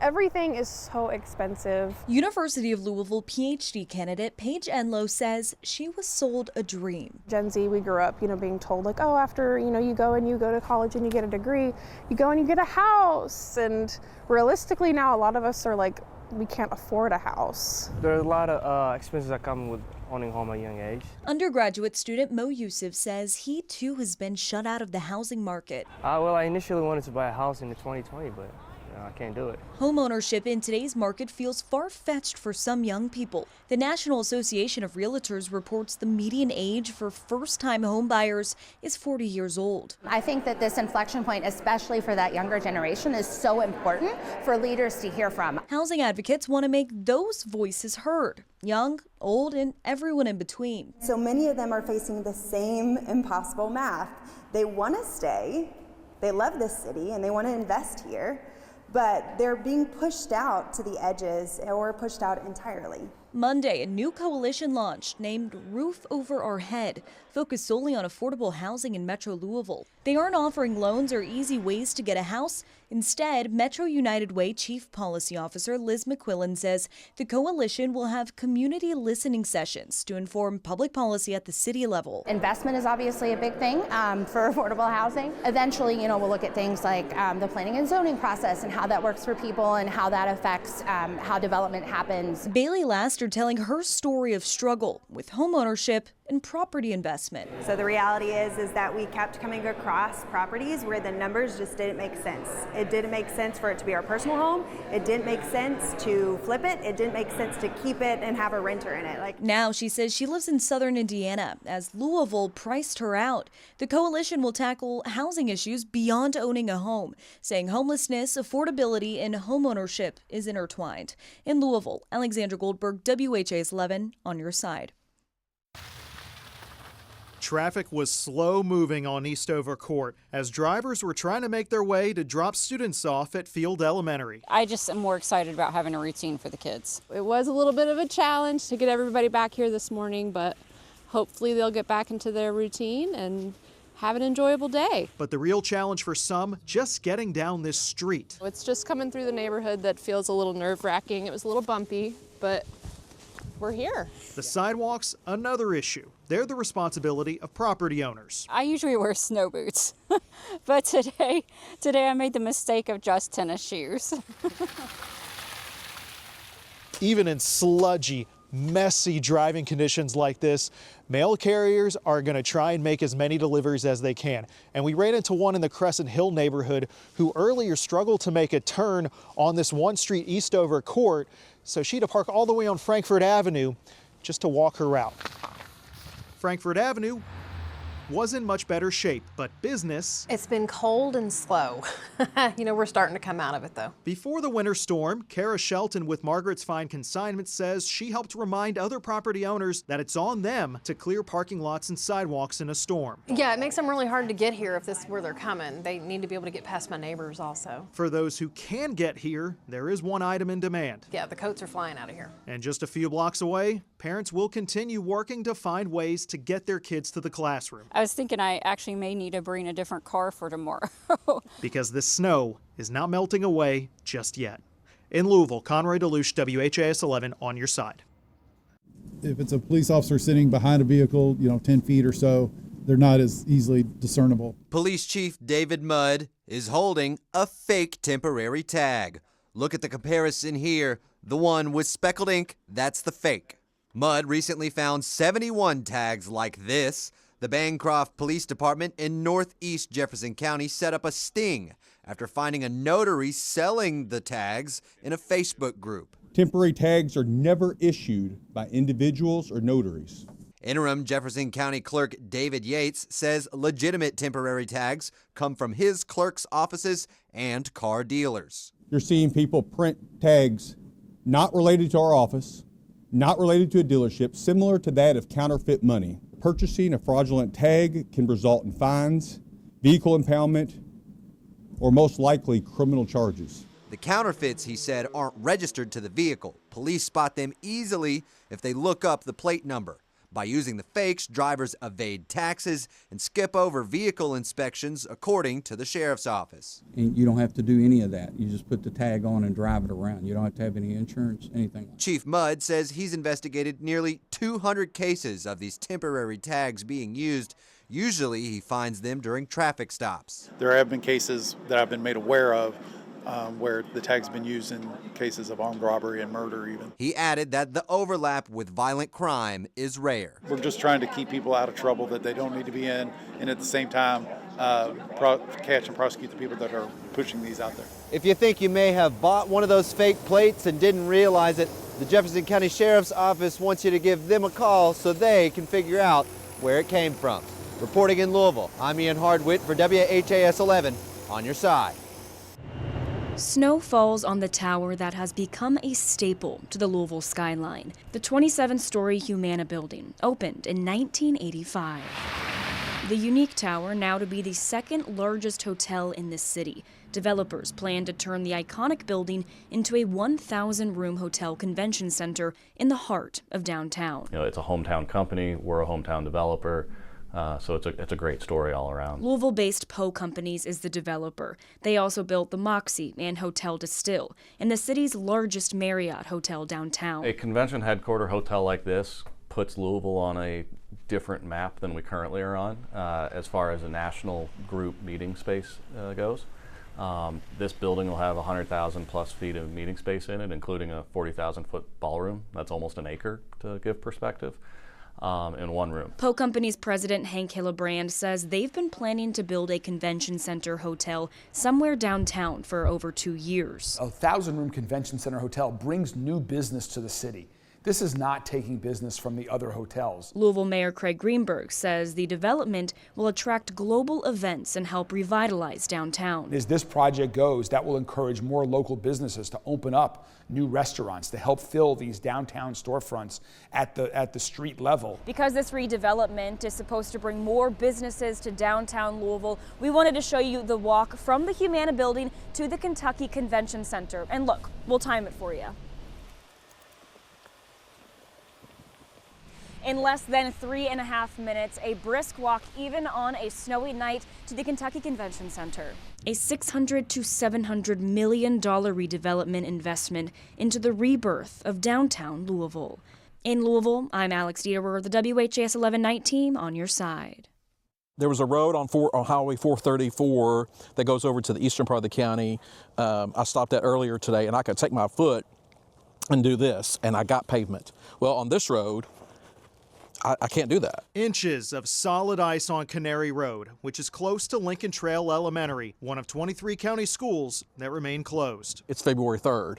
Everything is so expensive. University of Louisville PhD candidate Paige Enlow says she was sold a dream. Gen Z, we grew up, being told like, oh, after, you go to college and you get a degree, you go and you get a house. And realistically now, a lot of us are like, we can't afford a house. There's a lot of expenses that come with owning a home at a young age. Undergraduate student Mo Yusuf says he too has been shut out of the housing market. Well, I initially wanted to buy a house in 2020, but I can't do it. Homeownership in today's market feels far-fetched for some young people. The National Association of Realtors reports the median age for first-time home buyers is 40 years old. I think that this inflection point, especially for that younger generation, is so important for leaders to hear from. Housing advocates want to make those voices heard, young, old, and everyone in between. So many of them are facing the same impossible math. They want to stay, they love this city, and they want to invest here, but they're being pushed out to the edges or pushed out entirely. Monday, a new coalition launched named Roof Over Our Head, focused solely on affordable housing in Metro Louisville. They aren't offering loans or easy ways to get a house. Instead, Metro United Way Chief Policy Officer Liz McQuillan says the coalition will have community listening sessions to inform public policy at the city level. Investment is obviously a big thing for affordable housing. Eventually, we'll look at things like the planning and zoning process and how that works for people and how that affects how development happens. Bailey Laster telling her story of struggle with homeownership and property investment. So the reality is that we kept coming across properties where the numbers just didn't make sense. It didn't make sense for it to be our personal home. It didn't make sense to flip it. It didn't make sense to keep it and have a renter in it. Now she says she lives in southern Indiana as Louisville priced her out. The coalition will tackle housing issues beyond owning a home, saying homelessness, affordability, and homeownership is intertwined. In Louisville, Alexandra Goldberg, WHAS11 on your side. Traffic was slow moving on Eastover Court as drivers were trying to make their way to drop students off at Field Elementary. I just am more excited about having a routine for the kids. It was a little bit of a challenge to get everybody back here this morning, but hopefully they'll get back into their routine and have an enjoyable day. But the real challenge for some, just getting down this street. It's just coming through the neighborhood that feels a little nerve-wracking. It was a little bumpy, but we're here. The sidewalks, another issue. They're the responsibility of property owners. I usually wear snow boots, but today I made the mistake of just tennis shoes. Even in sludgy, messy driving conditions like this, mail carriers are going to try and make as many deliveries as they can. And we ran into one in the Crescent Hill neighborhood who earlier struggled to make a turn on this one street Eastover Court, so she had to park all the way on Frankfort Avenue just to walk her route. Frankfort Avenue was in much better shape, but business... It's been cold and slow. We're starting to come out of it, though. Before the winter storm, Kara Shelton with Margaret's Fine Consignment says she helped remind other property owners that it's on them to clear parking lots and sidewalks in a storm. Yeah, it makes them really hard to get here if this is where they're coming. They need to be able to get past my neighbors also. For those who can get here, there is one item in demand. Yeah, the coats are flying out of here. And just a few blocks away, parents will continue working to find ways to get their kids to the classroom. I was thinking I actually may need to bring a different car for tomorrow. Because this snow is not melting away just yet. In Louisville, Conroy DeLuche, WHAS11 on your side. If it's a police officer sitting behind a vehicle, 10 feet or so, they're not as easily discernible. Police Chief David Mudd is holding a fake temporary tag. Look at the comparison here. The one with speckled ink, that's the fake. Mudd recently found 71 tags like this. The Bancroft Police Department in Northeast Jefferson County set up a sting after finding a notary selling the tags in a Facebook group. Temporary tags are never issued by individuals or notaries. Interim Jefferson County Clerk David Yates says legitimate temporary tags come from his clerk's offices and car dealers. You're seeing people print tags not related to our office, not related to a dealership, similar to that of counterfeit money. Purchasing a fraudulent tag can result in fines, vehicle impoundment, or most likely criminal charges. The counterfeits, he said, aren't registered to the vehicle. Police spot them easily if they look up the plate number. By using the fakes, drivers evade taxes and skip over vehicle inspections, according to the sheriff's office. And you don't have to do any of that. You just put the tag on and drive it around. You don't have to have any insurance, anything. Chief Mudd says he's investigated nearly 200 cases of these temporary tags being used. Usually he finds them during traffic stops. There have been cases that I've been made aware of where the tag's been used in cases of armed robbery and murder even. He added that the overlap with violent crime is rare. We're just trying to keep people out of trouble that they don't need to be in, and at the same time catch and prosecute the people that are pushing these out there. If you think you may have bought one of those fake plates and didn't realize it, the Jefferson County Sheriff's Office wants you to give them a call so they can figure out where it came from. Reporting in Louisville, I'm Ian Hardwitt for WHAS11 on your side. Snow falls on the tower that has become a staple to the Louisville skyline. The 27-story Humana building opened in 1985. The unique tower, now to be the second largest hotel in the city. Developers plan to turn the iconic building into a 1,000-room hotel convention center in the heart of downtown. You know, it's a hometown company. We're a hometown developer. So it's a great story all around. Louisville-based Poe Companies is the developer. They also built the Moxie and Hotel Distill, and the city's largest Marriott hotel downtown. A convention headquarter hotel like this puts Louisville on a different map than we currently are on as far as a national group meeting space goes. This building will have 100,000 plus feet of meeting space in it, including a 40,000-foot ballroom. That's almost an acre to give perspective. In one room. Poe Company's president Hank Hillebrand says they've been planning to build a convention center hotel somewhere downtown for over 2 years. A 1,000-room convention center hotel brings new business to the city. This is not taking business from the other hotels. Louisville Mayor Craig Greenberg says the development will attract global events and help revitalize downtown. As this project goes, that will encourage more local businesses to open up new restaurants to help fill these downtown storefronts at the street level. Because this redevelopment is supposed to bring more businesses to downtown Louisville, we wanted to show you the walk from the Humana building to the Kentucky Convention Center. And look, we'll time it for you. In less than 3.5 minutes, a brisk walk even on a snowy night to the Kentucky Convention Center. A $600 to $700 million redevelopment investment into the rebirth of downtown Louisville. In Louisville, I'm Alex Dieterer, the WHAS 11 night team on your side. There was a road on Highway 434 that goes over to the eastern part of the county. I stopped at earlier today, and I could take my foot and do this, and I got pavement. Well, on this road, I can't do that. Inches of solid ice on Canary Road, which is close to Lincoln Trail Elementary, one of 23 county schools that remain closed. It's February 3rd.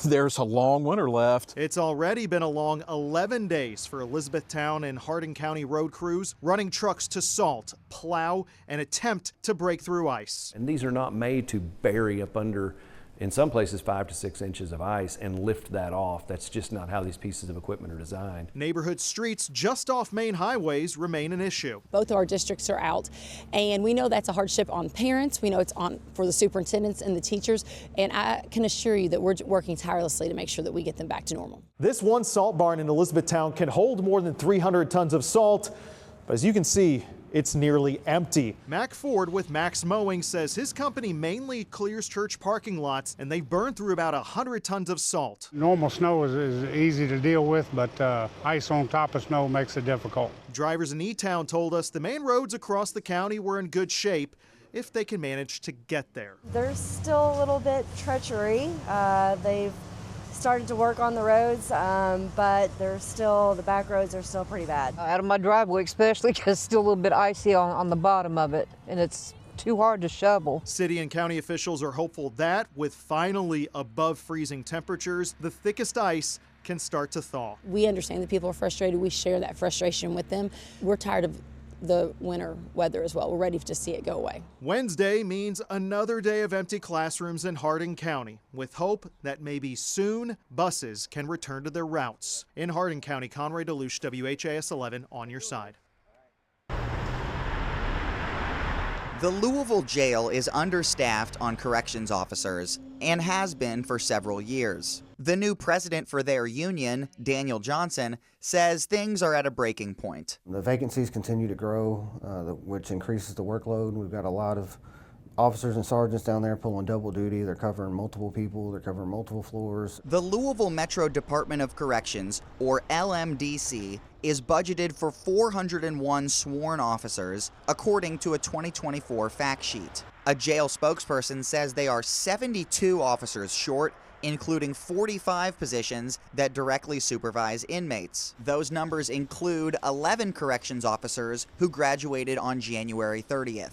There's a long winter left. It's already been a long 11 days for Elizabethtown and Hardin County road crews running trucks to salt, plow, and attempt to break through ice. And these are not made to bury up under, in some places, 5 to 6 inches of ice and lift that off. That's just not how these pieces of equipment are designed. Neighborhood streets just off main highways remain an issue. Both of our districts are out, and we know that's a hardship on parents. We know it's on for the superintendents and the teachers, and I can assure you that we're working tirelessly to make sure that we get them back to normal. This one salt barn in Elizabethtown can hold more than 300 tons of salt, but as you can see, it's nearly empty. Mac Ford with Max Mowing says his company mainly clears church parking lots, and they've burned through about 100 tons of salt. Normal snow is easy to deal with, but ice on top of snow makes it difficult. Drivers in E-Town told us the main roads across the county were in good shape if they can manage to get there. There's still a little bit treachery. They've started to work on the roads, but the back roads are still pretty bad. Out of my driveway especially, because it's still a little bit icy on the bottom of it, and it's too hard to shovel. City and county officials are hopeful that, with finally above freezing temperatures, the thickest ice can start to thaw. We understand that people are frustrated. We share that frustration with them. We're tired of the winter weather as well. We're ready to see it go away. Wednesday means another day of empty classrooms in Hardin County, with hope that maybe soon buses can return to their routes. In Hardin County, Conrad DeLuche, WHAS 11 on your side. The Louisville jail is understaffed on corrections officers and has been for several years. The new president for their union, Daniel Johnson, says things are at a breaking point. The vacancies continue to grow, which increases the workload. We've got a lot of officers and sergeants down there pulling double duty. They're covering multiple people. They're covering multiple floors. The Louisville Metro Department of Corrections, or LMDC, is budgeted for 401 sworn officers, according to a 2024 fact sheet. A jail spokesperson says they are 72 officers short, including 45 positions that directly supervise inmates. Those numbers include 11 corrections officers who graduated on January 30th.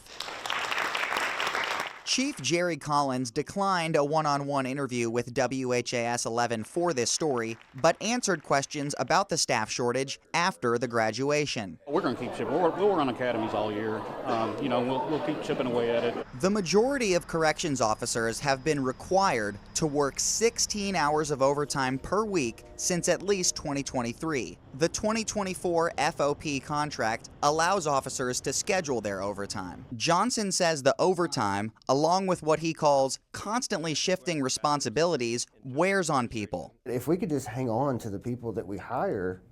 Chief Jerry Collins declined a one-on-one interview with WHAS11 for this story, but answered questions about the staff shortage after the graduation. We're going to keep shipping. We'll run academies all year. We'll keep chipping away at it. The majority of corrections officers have been required to work 16 hours of overtime per week since at least 2023. The 2024 FOP contract allows officers to schedule their overtime. Johnson says the overtime, along with what he calls constantly shifting responsibilities, wears on people. If we could just hang on to the people that we hire,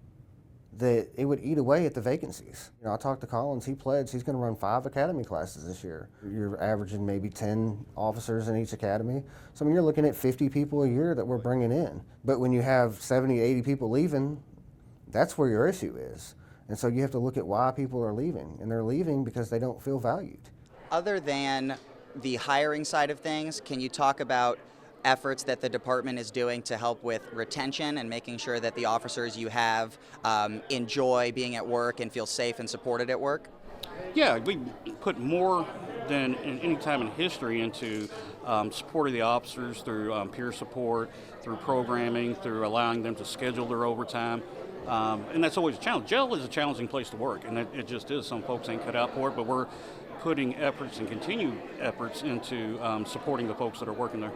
that it would eat away at the vacancies. I talked to Collins, he pledged he's going to run 5 academy classes this year. You're averaging maybe 10 officers in each academy. So you're looking at 50 people a year that we're bringing in. But when you have 70, 80 people leaving, that's where your issue is. And so you have to look at why people are leaving. And they're leaving because they don't feel valued. Other than the hiring side of things, can you talk about efforts that the department is doing to help with retention and making sure that the officers you have enjoy being at work and feel safe and supported at work? Yeah, we put more than in any time in history into supporting the officers through peer support, through programming, through allowing them to schedule their overtime. And that's always a challenge. Jail is a challenging place to work, and it just is. Some folks ain't cut out for it, but we're putting efforts and continued efforts into supporting the folks that are working there.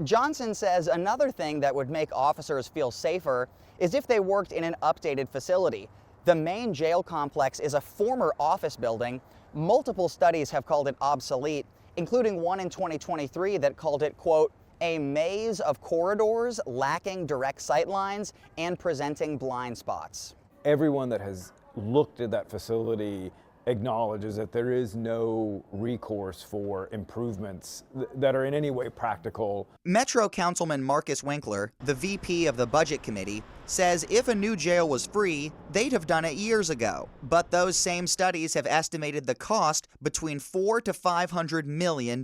Johnson says another thing that would make officers feel safer is if they worked in an updated facility. The main jail complex is a former office building. Multiple studies have called it obsolete, including one in 2023 that called it, quote, a maze of corridors lacking direct sight lines and presenting blind spots. Everyone that has looked at that facility acknowledges that there is no recourse for improvements that are in any way practical. Metro Councilman Marcus Winkler, the VP of the Budget Committee, says if a new jail was free, they'd have done it years ago. But those same studies have estimated the cost between $400 to $500 million.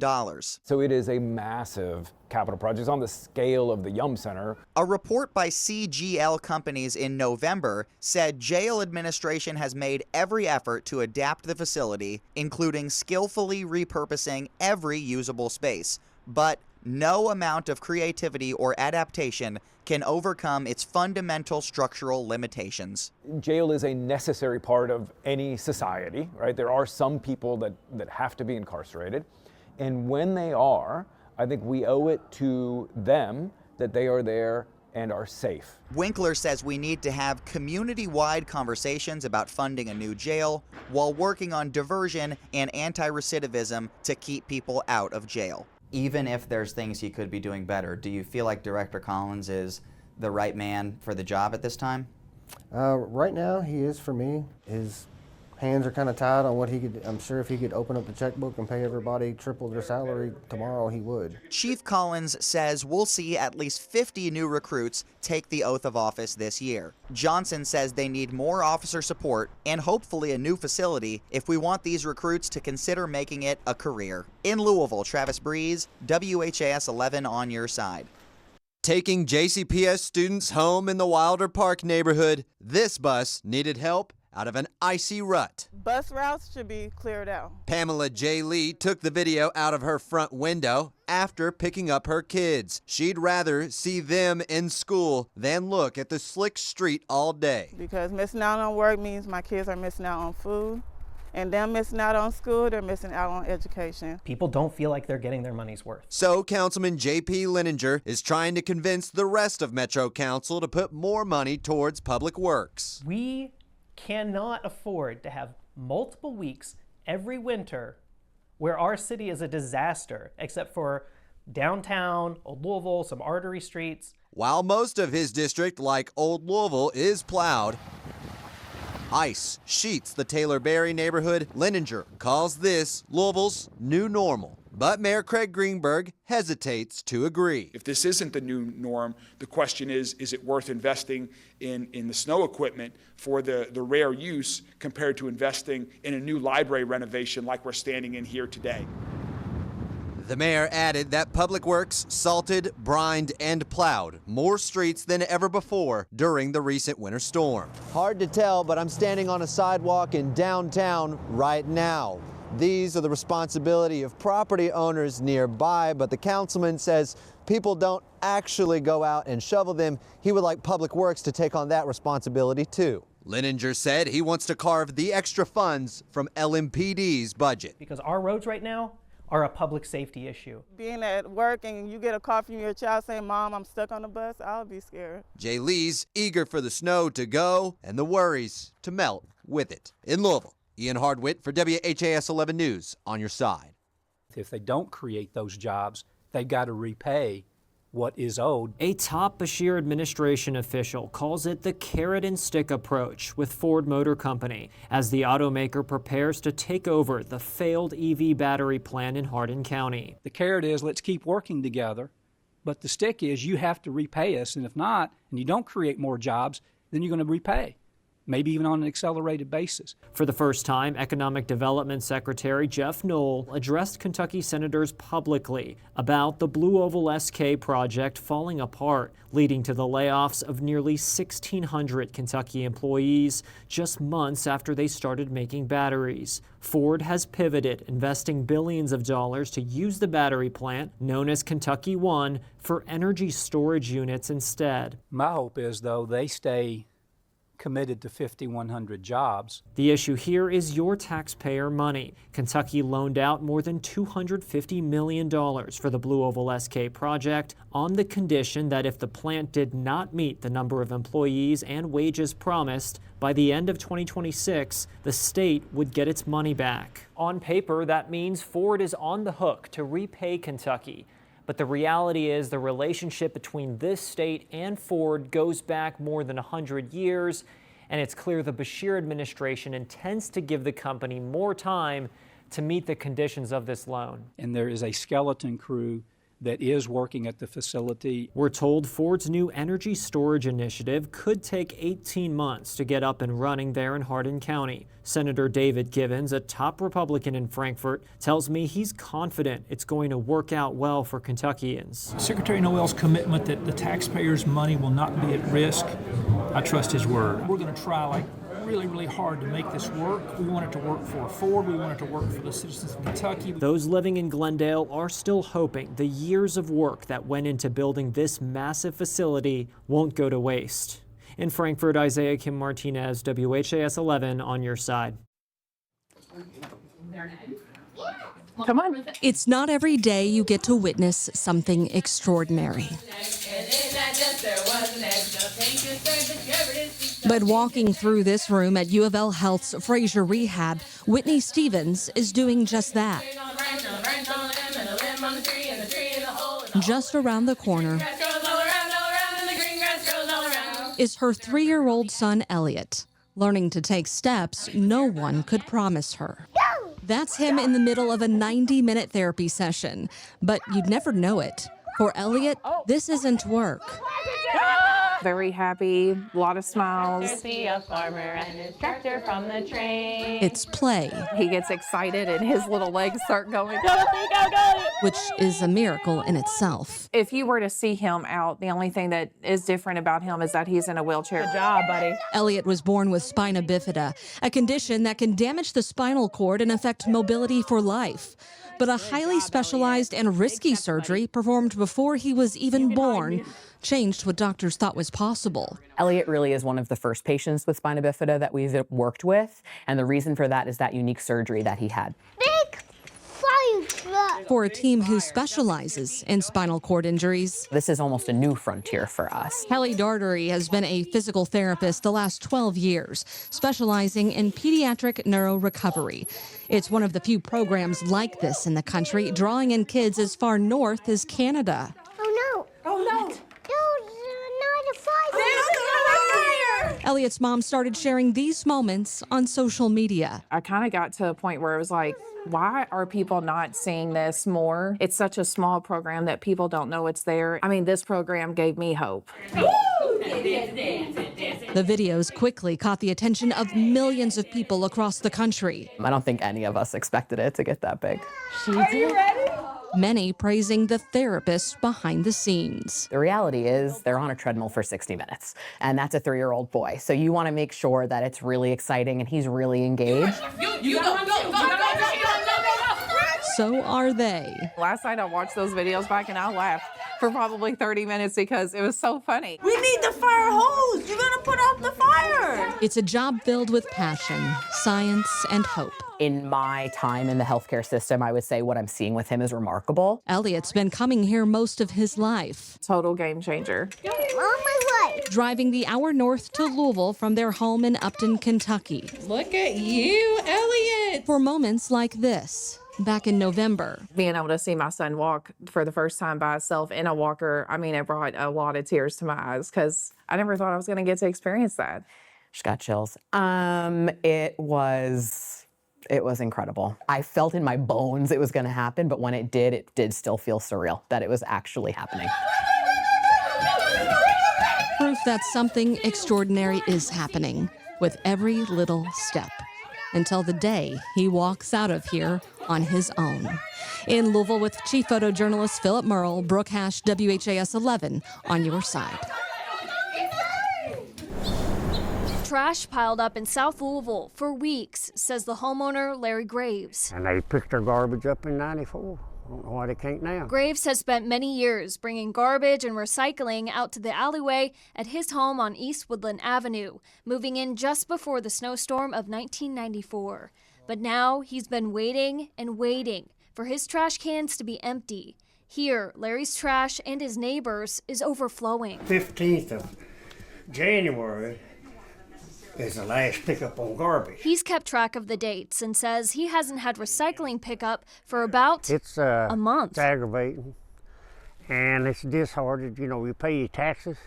So it is a massive capital project on the scale of the Yum Center. A report by CGL Companies in November said jail administration has made every effort to adapt the facility, including skillfully repurposing every usable space. But no amount of creativity or adaptation can overcome its fundamental structural limitations. Jail is a necessary part of any society, right? There are some people that have to be incarcerated. And when they are, I think we owe it to them that they are there and are safe. Winkler says we need to have community-wide conversations about funding a new jail while working on diversion and anti-recidivism to keep people out of jail. Even if there's things he could be doing better, do you feel like Director Collins is the right man for the job at this time? Right now, he is for me. His hands are kind of tied on what he could. I'm sure if he could open up the checkbook and pay everybody triple their salary tomorrow, he would. Chief Collins says we'll see at least 50 new recruits take the oath of office this year. Johnson says they need more officer support and hopefully a new facility if we want these recruits to consider making it a career. In Louisville, Travis Breeze, WHAS 11 on your side. Taking JCPS students home in the Wilder Park neighborhood, this bus needed help out of an icy rut. Bus routes should be cleared out. Pamela J. Lee took the video out of her front window after picking up her kids. She'd rather see them in school than look at the slick street all day. Because missing out on work means my kids are missing out on food. And them missing out on school, they're missing out on education. People don't feel like they're getting their money's worth. So Councilman J.P. Leninger is trying to convince the rest of Metro Council to put more money towards public works. We cannot afford to have multiple weeks every winter where our city is a disaster, except for downtown, Old Louisville, some artery streets. While most of his district, like Old Louisville, is plowed, ice sheets the Taylor-Berry neighborhood. Leninger calls this Louisville's new normal. But Mayor Craig Greenberg hesitates to agree. If this isn't the new norm, the question is it worth investing in the snow equipment for the rare use compared to investing in a new library renovation like we're standing in here today? The mayor added that Public Works salted, brined, and plowed more streets than ever before during the recent winter storm. Hard to tell, but I'm standing on a sidewalk in downtown right now. These are the responsibility of property owners nearby, but the councilman says people don't actually go out and shovel them. He would like Public Works to take on that responsibility too. Leninger said he wants to carve the extra funds from LMPD's budget. Because our roads right now are a public safety issue. Being at work and you get a call from your child saying, "Mom, I'm stuck on the bus," I'll be scared. Jay Lee's eager for the snow to go and the worries to melt with it. In Louisville, Ian Hardwitt for WHAS11 News, on your side. If they don't create those jobs, they've got to repay what is owed. A top Beshear administration official calls it the carrot and stick approach with Ford Motor Company as the automaker prepares to take over the failed EV battery plant in Hardin County. The carrot is let's keep working together, but the stick is you have to repay us, and if not, and you don't create more jobs, then you're going to repay. Maybe even on an accelerated basis. For the first time, Economic Development Secretary Jeff Knoll addressed Kentucky senators publicly about the Blue Oval SK project falling apart, leading to the layoffs of nearly 1,600 Kentucky employees just months after they started making batteries. Ford has pivoted, investing billions of dollars to use the battery plant, known as Kentucky One, for energy storage units instead. My hope is, though, they stay committed to 5,100 jobs. The issue here is your taxpayer money. Kentucky loaned out more than $250 million for the Blue Oval SK project on the condition that if the plant did not meet the number of employees and wages promised, by the end of 2026, the state would get its money back. On paper, that means Ford is on the hook to repay Kentucky. But the reality is the relationship between this state and Ford goes back more than 100 years, and it's clear the Beshear administration intends to give the company more time to meet the conditions of this loan. And there is a skeleton crew that is working at the facility. We're told Ford's new energy storage initiative could take 18 months to get up and running there in Hardin County. Senator David Givens, a top Republican in Frankfort, tells me he's confident it's going to work out well for Kentuckians. Secretary Noel's commitment that the taxpayers' money will not be at risk, I trust his word. We're going to try really hard to make this work. We want it to work for Ford. We want it to work for the citizens of Kentucky. Those living in Glendale are still hoping the years of work that went into building this massive facility won't go to waste. In Frankfort, Isaiah Kim Martinez, WHAS 11 on your side. Come on. It's not every day you get to witness something extraordinary. But walking through this room at U of L Health's Fraser Rehab, Whitney Stevens is doing just that. Just around the corner is her 3-year-old son, Elliot, learning to take steps no one could promise her. That's him in the middle of a 90-minute therapy session, but you'd never know it. For Elliot, this isn't work. Very happy, a lot of smiles. See a farmer and his tractor from the train. It's play. He gets excited and his little legs start going. Go. Which is a miracle in itself. If you were to see him out, the only thing that is different about him is that he's in a wheelchair. Good job, buddy. Elliot was born with spina bifida, a condition that can damage the spinal cord and affect mobility for life. But a highly specialized and risky surgery performed before he was even born changed what doctors thought was possible. Elliot really is one of the first patients with spina bifida that we've worked with, and the reason for that is that unique surgery that he had. Big fire truck. For a team who specializes in spinal cord injuries, This is almost a new frontier for us. Kelly Dartery has been a physical therapist the last 12 years, specializing in pediatric neuro recovery. It's one of the few programs like this in the country, drawing in kids as far north as Canada. Oh, no. Oh, no. No, not a fire. Elliot's mom started sharing these moments on social media. I kind of got to a point where it was like, why are people not seeing this more? It's such a small program that people don't know it's there. I mean, this program gave me hope. The videos quickly caught the attention of millions of people across the country. I don't think any of us expected it to get that big. Are you ready? Many praising the therapists behind the scenes. The reality is they're on a treadmill for 60 minutes, and that's a 3-year-old boy. So you want to make sure that it's really exciting and he's really engaged. You go. So are they. Last night I watched those videos back and I laughed for probably 30 minutes because it was so funny. We need the fire hose. You're going to put out the fire. It's a job filled with passion, science, and hope. In my time in the healthcare system, I would say what I'm seeing with him is remarkable. Elliot's been coming here most of his life. Total game changer. On my way. Driving the hour north to Louisville from their home in Upton, Kentucky. Look at you, Elliot. For moments like this. Back in November. Being able to see my son walk for the first time by himself in a walker, I mean, it brought a lot of tears to my eyes because I never thought I was going to get to experience that. Just got chills. It was incredible. I felt in my bones it was going to happen, but when it did still feel surreal that it was actually happening. Proof that something extraordinary is happening with every little step. Until the day he walks out of here on his own. In Louisville with Chief Photojournalist Philip Merle, Brooke Hash, WHAS11 on your side. Trash piled up in South Louisville for weeks, says the homeowner Larry Graves. And they picked their garbage up in '94. I don't know why they can't now. Graves has spent many years bringing garbage and recycling out to the alleyway at his home on East Woodland Avenue, moving in just before the snowstorm of 1994. But now he's been waiting and waiting for his trash cans to be empty. Here, Larry's trash and his neighbors is overflowing. 15th of January is the last pickup on garbage. He's kept track of the dates and says he hasn't had recycling pickup for about a month. It's aggravating, and it's disheartening. You know, you pay your taxes,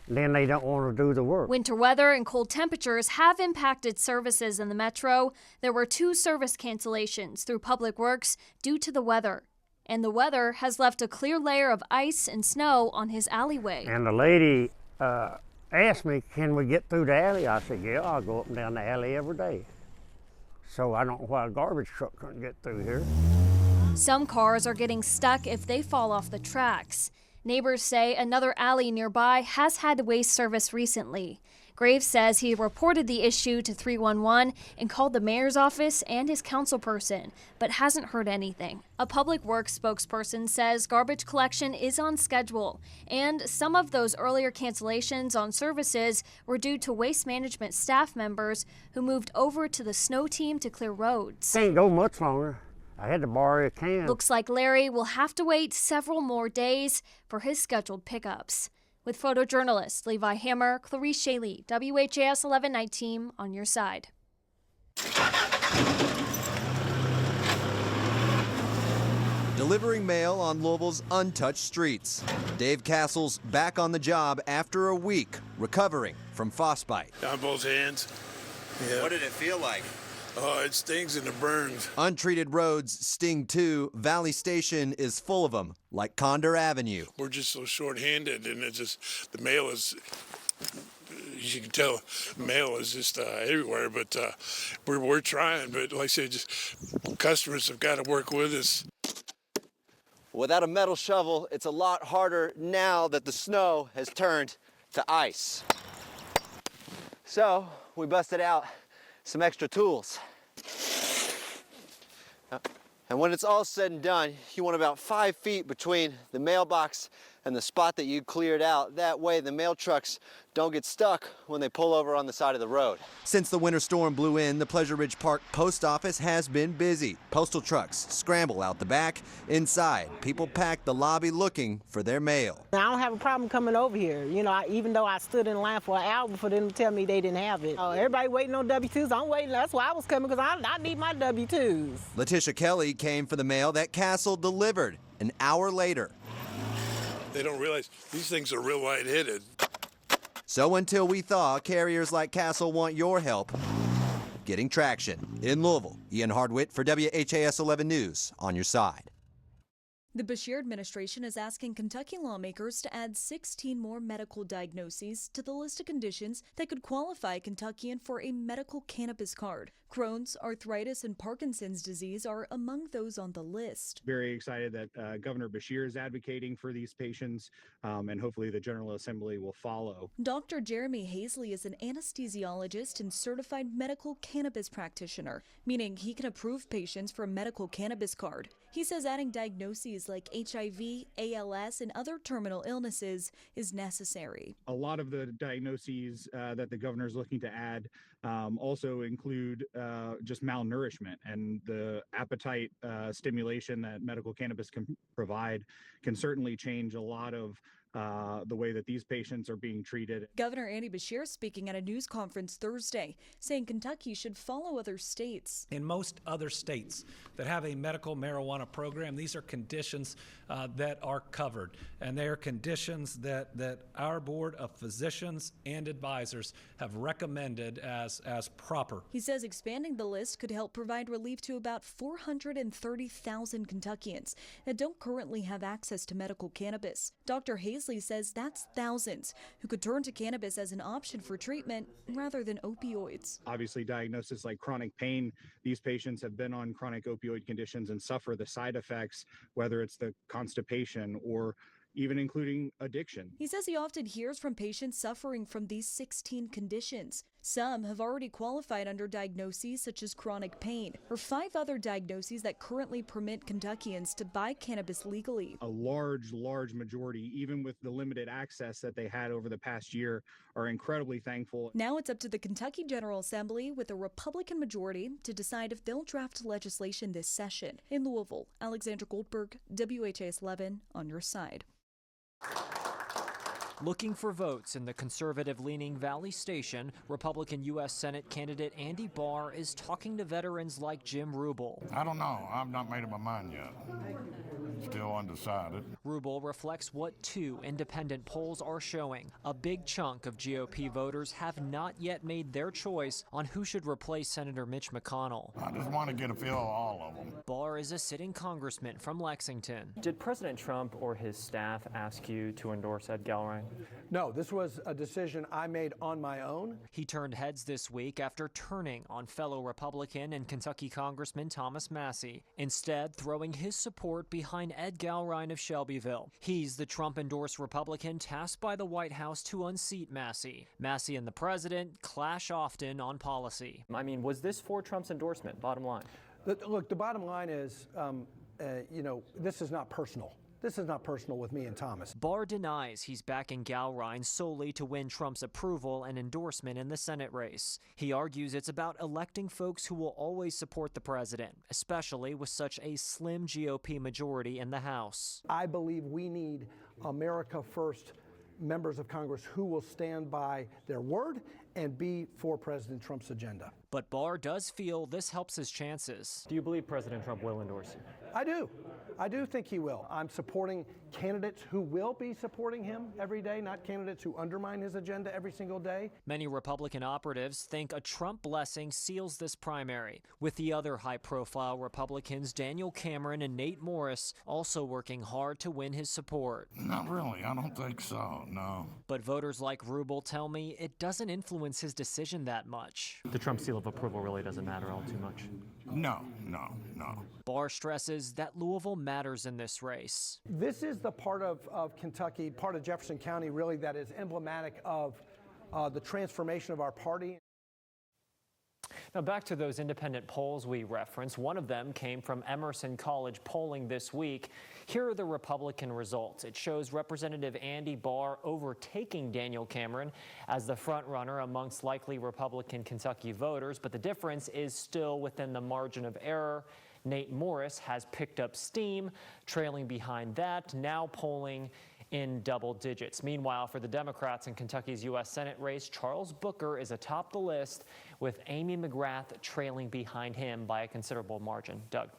then they don't want to do the work. Winter weather and cold temperatures have impacted services in the metro. There were 2 service cancellations through Public Works due to the weather. And the weather has left a clear layer of ice and snow on his alleyway. And the lady asked me, can we get through the alley? I said, yeah, I'll go up and down the alley every day. So I don't know why a garbage truck couldn't get through here. Some cars are getting stuck if they fall off the tracks. Neighbors say another alley nearby has had waste service recently. Graves says he reported the issue to 311 and called the mayor's office and his councilperson, but hasn't heard anything. A Public Works spokesperson says garbage collection is on schedule, and some of those earlier cancellations on services were due to waste management staff members who moved over to the snow team to clear roads. Can't go much longer. I had to borrow a can. Looks like Larry will have to wait several more days for his scheduled pickups. With photojournalist Levi Hammer, Clarice Shaley, WHAS 11 Night Team on your side. Delivering mail on Louisville's untouched streets. Dave Castle's back on the job after a week, recovering from frostbite. On both hands. Yeah. What did it feel like? Oh, it stings and it burns. Untreated roads sting too. Valley Station is full of them, like Condor Avenue. We're just so short-handed, and it's just, the mail is, as you can tell, mail is just everywhere, but we're trying. But like I said, just customers have got to work with us. Without a metal shovel, it's a lot harder now that the snow has turned to ice. So we busted out some extra tools. And when it's all said and done, you want about 5 feet between the mailbox and the spot that you cleared out. That way the mail trucks don't get stuck when they pull over on the side of the road. Since the winter storm blew in, the Pleasure Ridge Park Post Office has been busy. Postal trucks scramble out the back. Inside, people pack the lobby looking for their mail. I don't have a problem coming over here. You know, even though I stood in line for an hour for them to tell me they didn't have it. Everybody waiting on W-2s. I'm waiting. That's why I was coming, because I need my W-2s. Letitia Kelly came for the mail that Castle delivered an hour later. They don't realize these things are real light-headed. So until we thaw, carriers like Castle want your help getting traction. In Louisville, Ian Hardwitt for WHAS11 News, on your side. The Beshear administration is asking Kentucky lawmakers to add 16 more medical diagnoses to the list of conditions that could qualify a Kentuckian for a medical cannabis card. Crohn's, arthritis, and Parkinson's disease are among those on the list. Very excited that Governor Beshear is advocating for these patients, and hopefully the General Assembly will follow. Dr. Jeremy Hazley is an anesthesiologist and certified medical cannabis practitioner, meaning he can approve patients for a medical cannabis card. He says adding diagnoses like HIV, ALS, and other terminal illnesses is necessary. A lot of the diagnoses that the governor is looking to add also include just malnourishment, and the appetite stimulation that medical cannabis can provide can certainly change a lot of the way that these patients are being treated. Governor Andy Beshear speaking at a news conference Thursday, saying Kentucky should follow other states. In most other states that have a medical marijuana program, these are conditions that are covered, and they are conditions that our board of physicians and advisors have recommended as proper. He says expanding the list could help provide relief to about 430,000 Kentuckians that don't currently have access to medical cannabis. Dr. Hazley says that's thousands who could turn to cannabis as an option for treatment rather than opioids. Obviously, diagnoses like chronic pain, these patients have been on chronic opioid conditions and suffer the side effects, whether it's the constipation or even including addiction. He says he often hears from patients suffering from these 16 conditions. Some have already qualified under diagnoses such as chronic pain, or 5 other diagnoses that currently permit Kentuckians to buy cannabis legally. A large majority, even with the limited access that they had over the past year, are incredibly thankful. Now it's up to the Kentucky General Assembly with a Republican majority to decide if they'll draft legislation this session. In Louisville, Alexandra Goldberg, WHAS11, on your side. Looking for votes in the conservative-leaning Valley Station, Republican U.S. Senate candidate Andy Barr is talking to veterans like Jim Rubel. I don't know. I've not made up my mind yet. Still undecided. Rubel reflects what 2 independent polls are showing. A big chunk of GOP voters have not yet made their choice on who should replace Senator Mitch McConnell. I just want to get a feel of all of them. Barr is a sitting congressman from Lexington. Did President Trump or his staff ask you to endorse Ed Galbraith? No, this was a decision I made on my own. He turned heads this week after turning on fellow Republican and Kentucky Congressman Thomas Massie, instead throwing his support behind Ed Galbraith of Shelbyville. He's the Trump-endorsed Republican tasked by the White House to unseat Massie. Massie and the president clash often on policy. I mean, was this for Trump's endorsement, bottom line? Look, the bottom line is, this is not personal. This is not personal with me and Thomas. Barr denies he's backing Galbraith solely to win Trump's approval and endorsement in the Senate race. He argues it's about electing folks who will always support the president, especially with such a slim GOP majority in the House. I believe we need America First members of Congress who will stand by their word and be for President Trump's agenda. But Barr does feel this helps his chances. Do you believe President Trump will endorse you? I do. I do think he will. I'm supporting candidates who will be supporting him every day, not candidates who undermine his agenda every single day. Many Republican operatives think a Trump blessing seals this primary, with the other high-profile Republicans, Daniel Cameron and Nate Morris, also working hard to win his support. Not really. I don't think so, no. But voters like Rubel tell me it doesn't influence his decision that much. The Trump seal of approval really doesn't matter all too much. No. Barr stresses that Louisville matters in this race. This is the part of Kentucky, part of Jefferson County, really, that is emblematic of the transformation of our party. Now back to those independent polls we referenced. One of them came from Emerson College polling this week. Here are the Republican results. It shows Representative Andy Barr overtaking Daniel Cameron as the front runner amongst likely Republican Kentucky voters, but the difference is still within the margin of error. Nate Morris has picked up steam, trailing behind that, now polling in double digits. Meanwhile, for the Democrats in Kentucky's U.S. Senate race, Charles Booker is atop the list with Amy McGrath trailing behind him by a considerable margin. Doug.